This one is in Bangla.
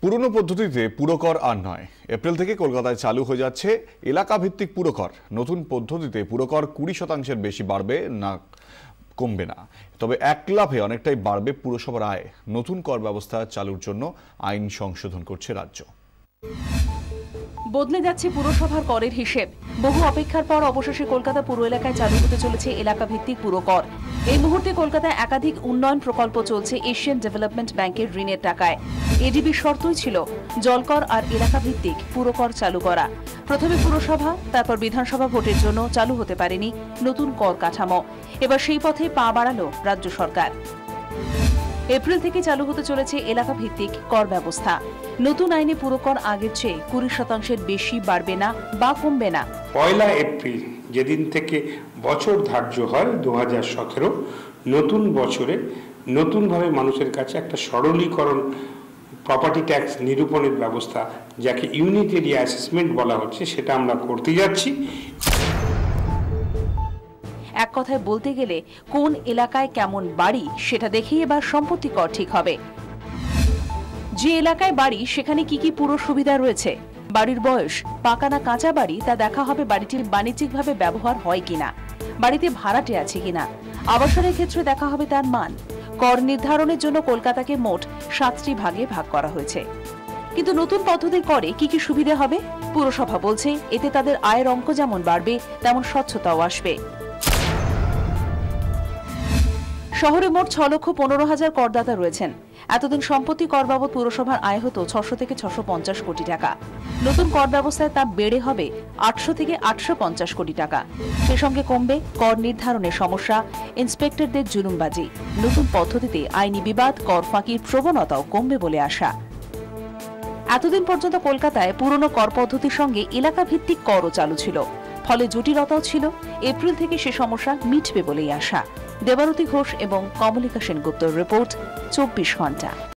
পুরনো পদ্ধতিতে পুরকর আর নয়। এপ্রিল থেকে কলকাতায় চালু হয়ে যাচ্ছে এলাকা ভিত্তিক পুরকর। নতুন পদ্ধতিতে পুরকর 20% বেশি বাড়বে না, কমবে না। তবে এক লাফে অনেকটাই বাড়বে পুরসভার আয়। নতুন কর ব্যবস্থা চালুর জন্য আইন সংশোধন করছে রাজ্য। বদলে যাচ্ছে পুরসভার করের হিসেব। বহু অপেক্ষার পর অবশেষে কলকাতা পুর এলাকায় চালু হতে চলেছে এলাকা ভিত্তিক পুরকর। এই মুহূর্তে কলকাতায় একাধিক উন্নয়ন প্রকল্প চলছে এশিয়ান ডেভেলপমেন্ট ব্যাংকের ঋণের টাকায়। এডিবির শর্তই ছিল জলকর আর এলাকা ভিত্তিক পুরকর চালু করা। প্রথমে পুরসভা, তারপর বিধানসভা ভোটের জন্য চালু হতে পারেনি নতুন কর কাঠামো। এবার সেই পথে পা বাড়ালো রাজ্য সরকার। এপ্রিল থেকে চালু হতে চলেছে এলাকা ভিত্তিক কর ব্যবস্থা। নতুন আইনে পুরকর আগের চেয়ে 20% বেশি বাড়বে না বা কমবে না। 1 এপ্রিল যেদিন থেকে বছর ধার্য হয় 2017, নতুন বছরে নতুনভাবে মানুষের কাছে একটা সরলীকরণ প্রপার্টি ট্যাক্স নিরূপণের ব্যবস্থা, যাকে ইউনিট এরিয়া অ্যাসেসমেন্ট বলা হচ্ছে, সেটা আমরা করতে যাচ্ছি। এক কথায় বলতে গেলে কোন এলাকায় কেমন বাড়ি সেটা দেখেই এবার সম্পত্তি কর ঠিক হবে। যে এলাকায় বাড়ি সেখানে কি কি পুরো সুবিধা রয়েছে, বাড়ির বয়স, পাকা না কাঁচা বাড়ি তা দেখা হবে, বাড়িটির বাণিজ্যিকভাবে ব্যবহার হয় কিনা, বাড়িতে ভাড়াটে আছে কিনা, আবাসনের ক্ষেত্রে দেখা হবে তার মান। কর নির্ধারণের জন্য কলকাতাকে মোট 7টি ভাগে ভাগ করা হয়েছে। কিন্তু নতুন পদ্ধতির করে কি কি সুবিধা হবে? পুরসভা বলছে এতে তাদের আয়ের অঙ্ক যেমন বাড়বে তেমন স্বচ্ছতাও আসবে। শহরে মোট 6,15,000 করদাতা রয়েছেন। এতদিন সম্পত্তি কর বাবদ পুরসভার আয় হতো 600 থেকে 650 কোটি টাকা। নতুন কর ব্যবস্থায় তা বেড়ে হবে 800 থেকে 850 কোটি টাকা। সে সঙ্গে কমবে কর নির্ধারণের সমস্যা, ইন্সপেক্টরদের জুলুমবাজি। নতুন পদ্ধতিতে আইনি বিবাদ, কর ফাঁকির প্রবণতাও কমবে বলে আশা। এতদিন পর্যন্ত কলকাতায় পুরনো কর পদ্ধতির সঙ্গে এলাকা ভিত্তিক করও চালু ছিল, ফলে জটিলতাও ছিল। এপ্রিল থেকে সে সমস্যা মিটবে বলেই আশা। দেবারতী ঘোষ এবং কমলিকা সেনগুপ্তর রিপোর্ট, 24 ঘন্টা।